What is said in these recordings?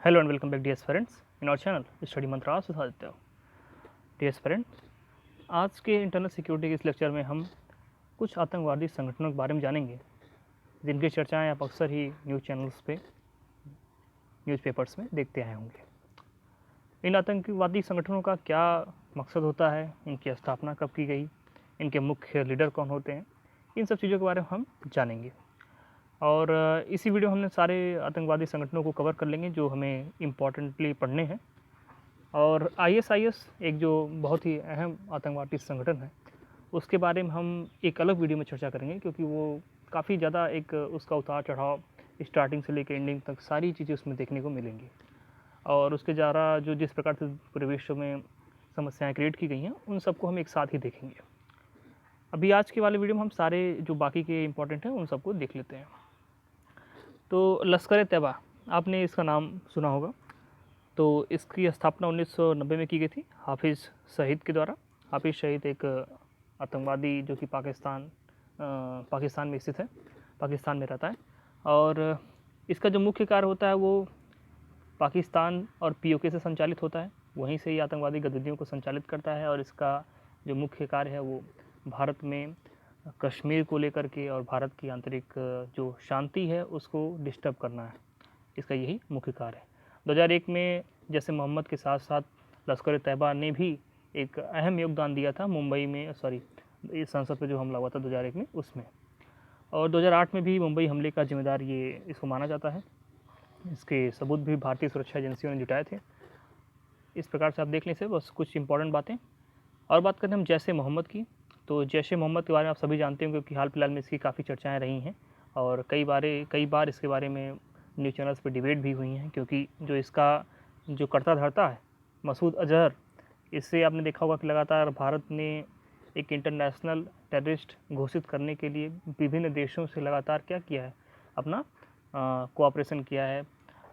Hello and welcome back dear friends in our channel study Mantras with Aditya. Dear friends, आज के internal security के इस lecture में हम कुछ आतंकवादी संगठनों के बारे में जानेंगे जिनकी चर्चाएं आप अक्सर ही न्यूज़ चैनल्स पे न्यूज़पेपर्स में देखते आए होंगे। इन आतंकवादी संगठनों का क्या मकसद होता है, इनकी स्थापना कब की गई, इनके मुख्य लीडर कौन होते हैं, इन सब चीज़ों के बारे में हम जानेंगे। और इसी वीडियो में हमने सारे आतंकवादी संगठनों को कवर कर लेंगे जो हमें इम्पॉर्टेंटली पढ़ने हैं। और ISIS एक जो बहुत ही अहम आतंकवादी संगठन है उसके बारे में हम एक अलग वीडियो में चर्चा करेंगे, क्योंकि वो काफ़ी ज़्यादा एक उसका उतार चढ़ाव स्टार्टिंग से लेकर एंडिंग तक सारी चीज़ें उसमें देखने को मिलेंगी। और उसके द्वारा जो जिस प्रकार से पूरे विश्व में समस्याएँ क्रिएट की गई हैं उन सबको हम एक साथ ही देखेंगे। अभी आज के वाले वीडियो में हम सारे जो बाकी के इम्पोर्टेंट हैं उन सबको देख लेते हैं। तो लश्कर तैयबा, आपने इसका नाम सुना होगा। तो इसकी स्थापना 1990 में की गई थी हाफिज़ सईद के द्वारा। हाफिज़ सईद एक आतंकवादी जो कि पाकिस्तान में स्थित है, पाकिस्तान में रहता है। और इसका जो मुख्य कार्य होता है वो पाकिस्तान और POK से संचालित होता है, वहीं से ही आतंकवादी गतिविधियों को संचालित करता है। और इसका जो मुख्य कार्य है वो भारत में कश्मीर को लेकर के और भारत की आंतरिक जो शांति है उसको डिस्टर्ब करना है, इसका यही मुख्य कार्य है। 2001 में जैसे मोहम्मद के साथ साथ लश्कर तैयबा ने भी एक अहम योगदान दिया था मुंबई में, इस संसद पर जो हमला हुआ था 2001 में उसमें। और 2008 में भी मुंबई हमले का जिम्मेदार ये इसको माना जाता है। इसके सबूत भी भारतीय सुरक्षा एजेंसियों ने जुटाए थे। इस प्रकार से आप देख लें से बस कुछ इंपॉर्टेंट बातें। और बात करें हम जैश ए मोहम्मद की, तो जैश ए मोहम्मद के बारे में आप सभी जानते होंगे क्योंकि हाल फिलहाल में इसकी काफ़ी चर्चाएं रही हैं और कई बार इसके बारे में न्यूज़ चैनल्स पर डिबेट भी हुई हैं, क्योंकि जो इसका जो कर्ता धर्ता है मसूद अजहर, इससे आपने देखा होगा कि लगातार भारत ने एक इंटरनेशनल टेररिस्ट घोषित करने के लिए विभिन्न देशों से लगातार क्या किया है, अपना कोऑपरेशन किया है।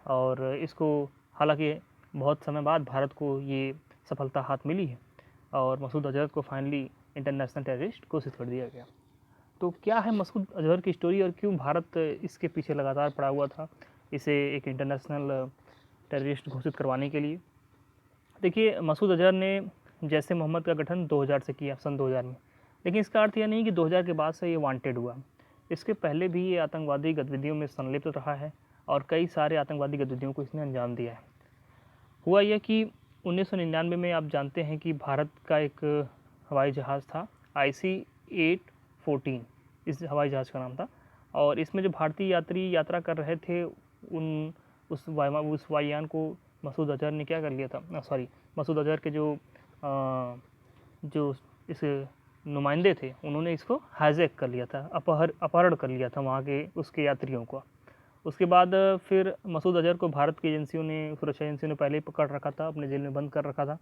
और इसको हालांकि बहुत समय बाद भारत को ये सफलता हाथ मिली है और मसूद अजहर को फाइनली इंटरनेशनल टेररिस्ट घोषित कर दिया गया। तो क्या है मसूद अजहर की स्टोरी और क्यों भारत इसके पीछे लगातार पड़ा हुआ था इसे एक इंटरनेशनल टेररिस्ट घोषित करवाने के लिए। देखिए, मसूद अजहर ने जैसे मोहम्मद का गठन 2000 से किया, सन 2000 में, लेकिन इसका अर्थ यह नहीं कि 2000 के बाद से ये वांटेड हुआ। इसके पहले भी ये आतंकवादी गतिविधियों में संलिप्त रहा है और कई सारे आतंकवादी गतिविधियों को इसने अंजाम दिया है। हुआ यह कि 1999 में आप जानते हैं कि भारत का एक हवाई जहाज़ था IC-814, इस हवाई जहाज़ का नाम था। और इसमें जो भारतीय यात्री यात्रा कर रहे थे उस वायुयान को मसूद अजहर ने क्या कर लिया था, मसूद अजहर के जो इस नुमाइंदे थे उन्होंने इसको हाईजैक कर लिया था, अपहरण कर लिया था वहाँ के उसके यात्रियों को। उसके बाद फिर मसूद अजहर को भारत की एजेंसियों ने, सुरक्षा एजेंसियों ने पहले ही पकड़ रखा था, अपने जेल में बंद कर रखा था।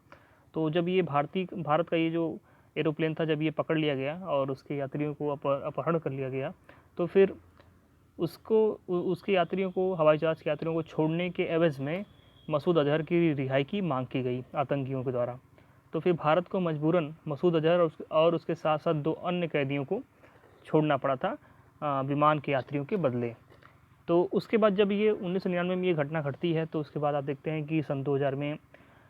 तो जब ये भारत का ये जो एरोप्लेन था, जब ये पकड़ लिया गया और उसके यात्रियों को अपहरण कर लिया गया, तो फिर उसके यात्रियों को, हवाई जहाज़ के यात्रियों को छोड़ने के एवज़ में मसूद अजहर की रिहाई की मांग की गई आतंकियों के द्वारा। तो फिर भारत को मजबूरन मसूद अजहर और उसके साथ साथ 2 अन्य कैदियों को छोड़ना पड़ा था विमान के यात्रियों के बदले। तो उसके बाद जब ये 1999 में ये घटना घटती है, तो उसके बाद आप देखते हैं कि सन 2000 में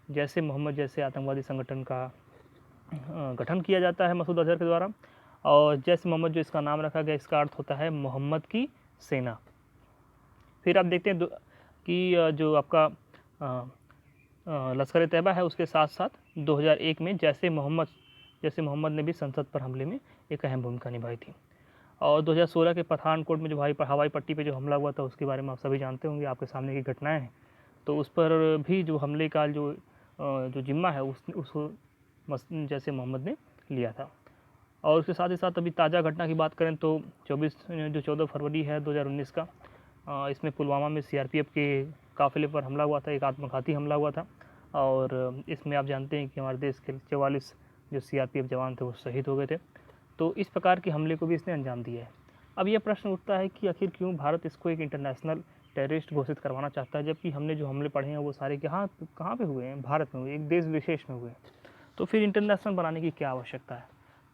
जैसे मोहम्मद जैसे आतंकवादी संगठन का गठन किया जाता है मसूद अजहर के द्वारा। और जैसे मोहम्मद जो इसका नाम रखा गया, इसका अर्थ होता है मोहम्मद की सेना। फिर आप देखते हैं कि जो आपका लश्कर तैयबा है उसके साथ साथ 2001 में जैसे मोहम्मद ने भी संसद पर हमले में एक अहम भूमिका निभाई थी। और 2016 के पठानकोट में जो हवाई पट्टी पे जो हमला हुआ था उसके बारे में आप सभी जानते होंगे, आपके सामने की घटनाएं हैं। तो उस पर भी जो हमले का जो जिम्मा है उसको जैसे मोहम्मद ने लिया था। और उसके साथ ही साथ अभी ताज़ा घटना की बात करें तो 14 फरवरी है 2019 का, इसमें पुलवामा में CRPF के काफ़िले पर हमला हुआ था, एक आत्मघाती हमला हुआ था। और इसमें आप जानते हैं कि हमारे देश के 44 जो CRPF जवान थे वो शहीद हो गए थे। तो इस प्रकार के हमले को भी इसने अंजाम दिया है। अब यह प्रश्न उठता है कि आखिर क्यों भारत इसको एक इंटरनेशनल टेररिस्ट घोषित करवाना चाहता है, जबकि हमने जो हमले पढ़े हैं वो सारे कहाँ पे हुए हैं, भारत में हुए, एक देश विशेष में हुए। तो फिर इंटरनेशनल बनाने की क्या आवश्यकता है।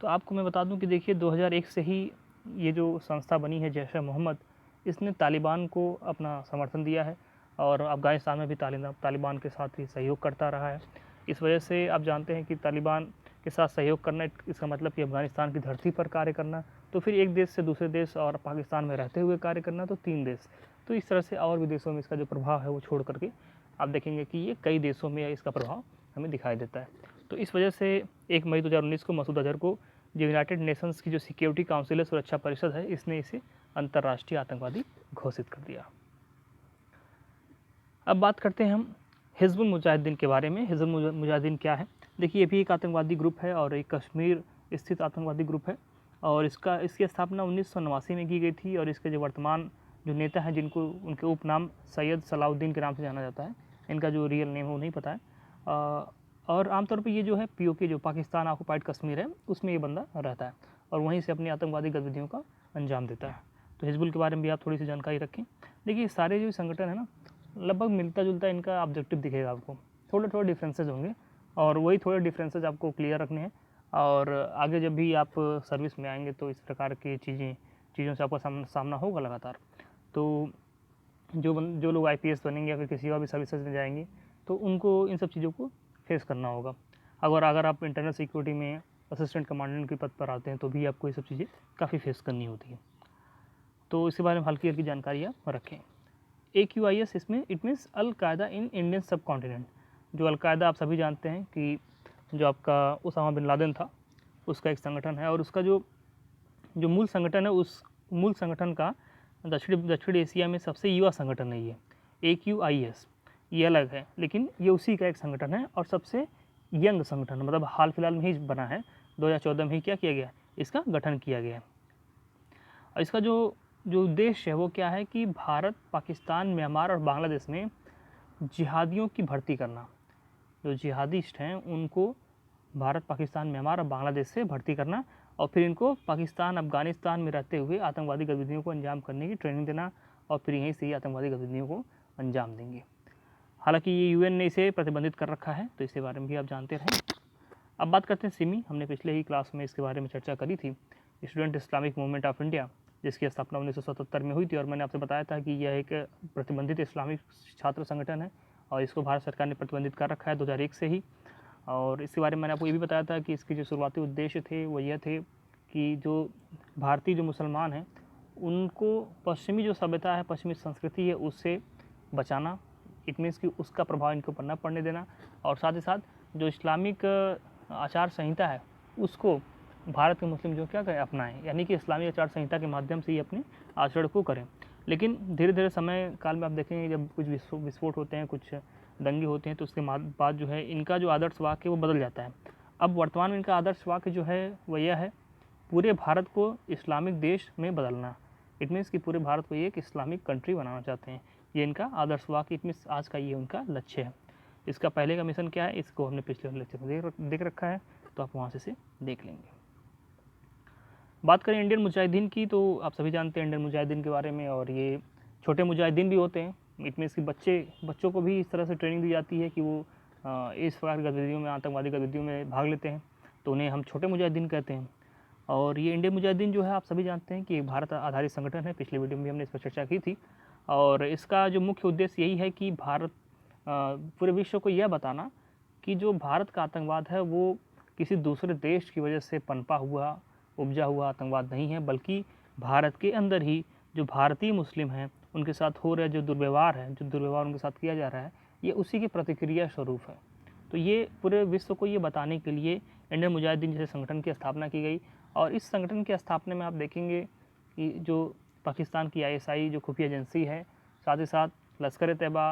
तो आपको मैं बता दूं कि देखिए 2001 से ही ये जो संस्था बनी है जैश ए मोहम्मद, इसने तालिबान को अपना समर्थन दिया है और अफ़गानिस्तान में भी तालिबान के साथ ही सहयोग करता रहा है। इस वजह से आप जानते हैं कि तालिबान के साथ सहयोग करना, इसका मतलब कि अफ़गानिस्तान की धरती पर कार्य करना, तो फिर एक देश से दूसरे देश और पाकिस्तान में रहते हुए कार्य करना, तो 3 देश। तो इस तरह से और भी देशों में इसका जो प्रभाव है वो छोड़ करके आप देखेंगे कि ये कई देशों में इसका प्रभाव हमें दिखाई देता है। तो इस वजह से 1 मई 2019 को मसूद अज़हर को जो यूनाइटेड नेशंस की जो सिक्योरिटी काउंसिल है, सुरक्षा परिषद है, इसने इसे अंतर्राष्ट्रीय आतंकवादी घोषित कर दिया। अब बात करते हैं हम हिज़्बुल मुजाहिदीन के बारे में। हिज़्बुल मुजाहिदीन क्या है? देखिए, ये भी एक आतंकवादी ग्रुप है और एक कश्मीर स्थित आतंकवादी ग्रुप है और इसकी स्थापना 1989 में की गई थी और इसके जो वर्तमान जो नेता हैं, जिनको उनके उपनाम सैयद सलाउद्दीन के नाम से जाना जाता है, इनका जो रियल नेम है वो नहीं पता है। और आमतौर पे ये जो है पीओके, जो पाकिस्तान ऑक्युपाइड कश्मीर है, उसमें ये बंदा रहता है और वहीं से अपनी आतंकवादी गतिविधियों का अंजाम देता है। तो हिज़्बुल के बारे में भी आप थोड़ी सी जानकारी रखें। देखिए, सारे जो संगठन है ना, लगभग मिलता जुलता इनका ऑब्जेक्टिव दिखेगा आपको, थोड़े थोड़े डिफरेंसेस होंगे और वही थोड़े डिफरेंसेस आपको क्लियर रखने हैं और आगे जब भी आप सर्विस में आएंगे तो इस प्रकार की चीज़ों से आपका सामना होगा लगातार। तो जो लोग आईपीएस बनेंगे या फिर किसी और भी सर्विसेज में जाएंगे तो उनको इन सब चीज़ों को फेस करना होगा। अगर आप इंटरनल सिक्योरिटी में असिस्टेंट कमांडेंट के पद पर आते हैं तो भी आपको ये सब चीज़ें काफ़ी फेस करनी होती है। तो इसके बारे में हल्की हल्की जानकारी आप रखें। AQIS, इसमें इट मीन्स अल कायदा इन इंडियन सब कॉन्टिनेंट। जो अल कायदा आप सभी जानते हैं कि जो आपका उसामा बिन लादेन था, उसका एक संगठन है और उसका जो मूल संगठन है, उस मूल संगठन का दक्षिण एशिया में सबसे युवा संगठन है ये AQIS। ये अलग है लेकिन ये उसी का एक संगठन है और सबसे यंग संगठन, मतलब हाल फिलहाल में ही बना है, 2014 में ही क्या किया गया, इसका गठन किया गया। और इसका जो उद्देश्य है वो क्या है कि भारत, पाकिस्तान, म्यांमार और बांग्लादेश में जिहादियों की भर्ती करना। जो जिहादिस्ट हैं उनको भारत, पाकिस्तान, म्यांमार और बांग्लादेश से भर्ती करना और फिर इनको पाकिस्तान, अफगानिस्तान में रहते हुए आतंकवादी गतिविधियों को अंजाम करने की ट्रेनिंग देना और फिर यहीं से ही आतंकवादी गतिविधियों को अंजाम देंगे। हालांकि ये यूएन ने इसे प्रतिबंधित कर रखा है, तो इसके बारे में भी आप जानते रहें। अब बात करते हैं सिमी। हमने पिछले ही क्लास में इसके बारे में चर्चा करी थी, student Islamic movement of India, जिसकी स्थापना 1977 में हुई थी और मैंने आपसे बताया था कि यह एक प्रतिबंधित इस्लामिक छात्र संगठन है और इसको भारत सरकार ने प्रतिबंधित कर रखा है 2001 से ही। और इसके बारे में मैंने आपको ये भी बताया था कि इसके जो शुरुआती उद्देश्य थे वो यह थे कि जो भारतीय जो मुसलमान हैं उनको पश्चिमी जो सभ्यता है, पश्चिमी संस्कृति है, उससे बचाना। इट मीन्स कि उसका प्रभाव इनको न पड़ने देना और साथ ही साथ जो इस्लामिक आचार संहिता है उसको भारत के मुस्लिम जो क्या करें, अपनाएं, यानी कि इस्लामी आचार संहिता के माध्यम से ही अपने आचरण को करें। लेकिन धीरे धीरे समय काल में आप देखेंगे जब कुछ विस्फोट होते हैं, कुछ दंगे होते हैं, तो उसके बाद जो है इनका जो आदर्श वाक्य है वो बदल जाता है। अब वर्तमान में इनका आदर्श वाक्य जो है वह यह है, पूरे भारत को इस्लामिक देश में बदलना। इट मीन्स कि पूरे भारत को एक इस्लामिक कंट्री बनाना चाहते हैं, ये इनका आदर्श वाक्य, इट मीन्स आज का ये उनका लक्ष्य है। इसका पहले का मिशन क्या है, इसको हमने पिछले लेक्चर में देख रखा है, तो आप वहाँ से देख लेंगे। बात करें इंडियन मुजाहिदीन की, तो आप सभी जानते हैं इंडियन मुजाहिदीन के बारे में, और ये छोटे मुजाहिदीन भी होते हैं। इट मीन्स कि बच्चों को भी इस तरह से ट्रेनिंग दी जाती है कि वो इस प्रकार की गतिविधियों में, आतंकवादी गतिविधियों में भाग लेते हैं, तो उन्हें हम छोटे मुजाहिदीन कहते हैं। और ये इंडियन मुजाहिदीन जो है आप सभी जानते हैं कि भारत आधारित संगठन है, पिछले वीडियो में भी हमने इस पर चर्चा की थी। और इसका जो मुख्य उद्देश्य यही है कि भारत पूरे विश्व को यह बताना कि जो भारत का आतंकवाद है वो किसी दूसरे देश की वजह से पनपा हुआ, उपजा हुआ आतंकवाद नहीं है, बल्कि भारत के अंदर ही जो भारतीय मुस्लिम हैं उनके साथ हो रहे जो दुर्व्यवहार है, जो दुर्व्यवहार उनके साथ किया जा रहा है, ये उसी की प्रतिक्रिया स्वरूप है। तो ये पूरे विश्व को ये बताने के लिए इंडियन मुजाहिदीन जैसे संगठन की स्थापना की गई। और इस संगठन की स्थापना में आप देखेंगे कि जो पाकिस्तान की ISI जो खुफिया एजेंसी है, साथ ही साथ लश्कर तैयबा,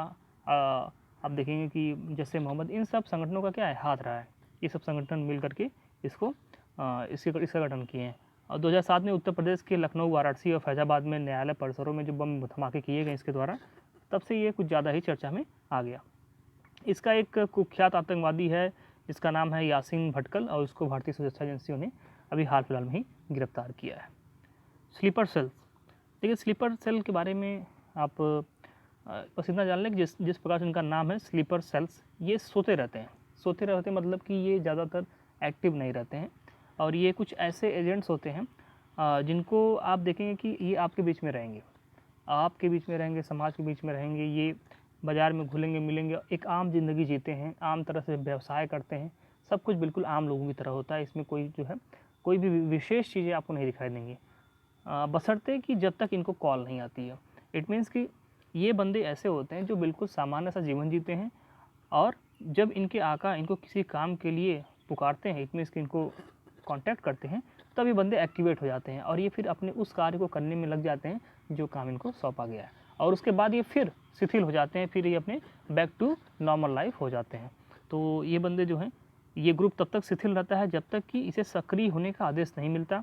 आप देखेंगे कि जैसे मोहम्मद, इन सब संगठनों का क्या है, हाथ रहा है। ये सब संगठन मिल करके इसका गठन किए हैं। और 2007 में उत्तर प्रदेश के लखनऊ, वाराणसी और फैजाबाद में न्यायालय परिसरों में जो बम धमाके किए गए इसके द्वारा, तब से ये कुछ ज़्यादा ही चर्चा में आ गया। इसका एक कुख्यात आतंकवादी है जिसका नाम है यासीन भटकल, और उसको भारतीय सुरक्षा एजेंसियों ने अभी हाल फिलहाल में ही गिरफ्तार किया है। स्लीपर सेल्स, देखिए स्लीपर सेल के बारे में आप बस इतना जान लें कि जिस प्रकार से उनका नाम है स्लीपर सेल्स, ये सोते रहते हैं, मतलब कि ये ज़्यादातर एक्टिव नहीं रहते हैं। और ये कुछ ऐसे एजेंट्स होते हैं जिनको आप देखेंगे कि ये आपके बीच में रहेंगे, समाज के बीच में रहेंगे। ये बाज़ार में घुलेंगे मिलेंगे, एक आम ज़िंदगी जीते हैं, आम तरह से व्यवसाय करते हैं, सब कुछ बिल्कुल आम लोगों की तरह होता है। इसमें कोई जो है कोई भी विशेष चीज़ें आपको नहीं दिखाई देंगी, बशर्ते कि जब तक इनको कॉल नहीं आती है। इट मीन्स कि ये बंदे ऐसे होते हैं जो बिल्कुल सामान्य सा जीवन जीते हैं, और जब इनके आका इनको किसी काम के लिए पुकारते हैं, इट मीन्स कि इनको कांटेक्ट करते हैं, तब ये बंदे एक्टिवेट हो जाते हैं और ये फिर अपने उस कार्य को करने में लग जाते हैं जो काम इनको सौंपा गया है, और उसके बाद ये फिर शिथिल हो जाते हैं, फिर ये अपने बैक टू नॉर्मल लाइफ हो जाते हैं। तो ये बंदे जो हैं, ये ग्रुप तब तक शिथिल रहता है जब तक कि इसे सक्रिय होने का आदेश नहीं मिलता,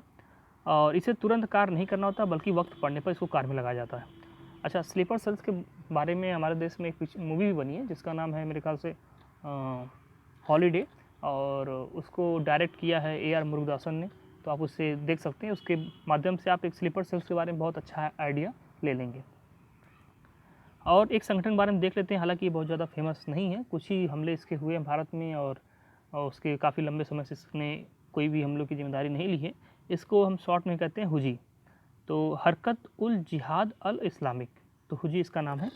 और इसे तुरंत कार्य नहीं करना होता, बल्कि वक्त पड़ने पर इसको कार्य में लगाया जाता है। अच्छा, स्लीपर सेल्स के बारे में हमारे देश में एक मूवी भी बनी है जिसका नाम है मेरे ख्याल से हॉलीडे, और उसको डायरेक्ट किया है AR मुरुगदासन ने, तो आप उससे देख सकते हैं। उसके माध्यम से आप एक स्लीपर सेल्स के बारे में बहुत अच्छा आइडिया ले लेंगे। और एक संगठन के बारे में देख लेते हैं, हालांकि ये बहुत ज़्यादा फेमस नहीं है, कुछ ही हमले इसके हुए हैं भारत में, और उसके काफ़ी लंबे समय से इसने कोई भी हमलों की जिम्मेदारी नहीं ली है। इसको हम शॉर्ट में कहते हैं हुजी, तो हरकत उल जिहाद अल इस्लामिक, तो हुजी इसका नाम है।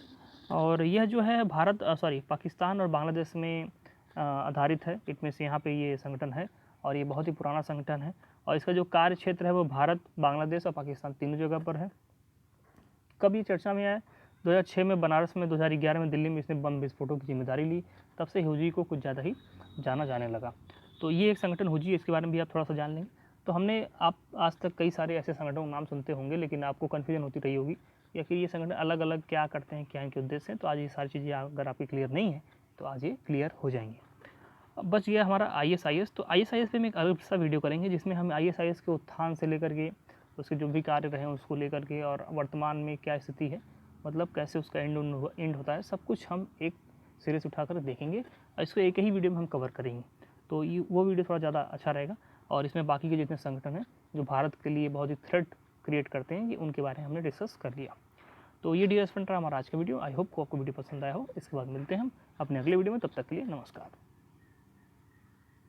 और यह जो है पाकिस्तान और बांग्लादेश में आधारित है। इट मीन्स यहाँ पे ये संगठन है, और ये बहुत ही पुराना संगठन है, और इसका जो कार्य क्षेत्र है वो भारत, बांग्लादेश और पाकिस्तान तीनों जगह पर है। कब ये चर्चा में आया? 2006 में बनारस में, 2011 में दिल्ली में इसने बम विस्फोटों की जिम्मेदारी ली, तब से हुजी को कुछ ज़्यादा ही जाना जाने लगा। तो ये एक संगठन हुजी, इसके बारे में भी आप थोड़ा सा जान लेंगे। तो हमने आप आज तक कई सारे ऐसे संगठनों के नाम सुनते होंगे, लेकिन आपको कन्फ्यूजन होती रही होगी या फिर ये संगठन अलग अलग क्या करते हैं, क्या इनके उद्देश्य हैं। तो आज ये सारी चीज़ें अगर आपकी क्लियर नहीं है तो आज ये क्लियर हो जाएंगे। अब बच गया हमारा ISIS। तो ISIS पे हम एक अलग सा वीडियो करेंगे, जिसमें हम ISIS के उत्थान से लेकर के उसके जो भी कार्य रहे उसको लेकर के, और वर्तमान में क्या स्थिति है, मतलब कैसे उसका एंड होता है, सब कुछ हम एक सिरे से उठाकर देखेंगे, और इसको एक ही वीडियो में हम कवर करेंगे। तो ये वो वीडियो थोड़ा ज़्यादा अच्छा रहेगा, और इसमें बाकी के जितने संगठन हैं जो भारत के लिए बहुत ही थ्रेट क्रिएट करते हैं, ये उनके बारे में हमने डिस्कस कर लिया। तो ये डियर स्टूडेंट रहा हमारा आज का वीडियो। आई होप को आपको वीडियो पसंद आया हो। इसके बाद मिलते हैं हम अपने अगले वीडियो में, तब तक के लिए नमस्कार।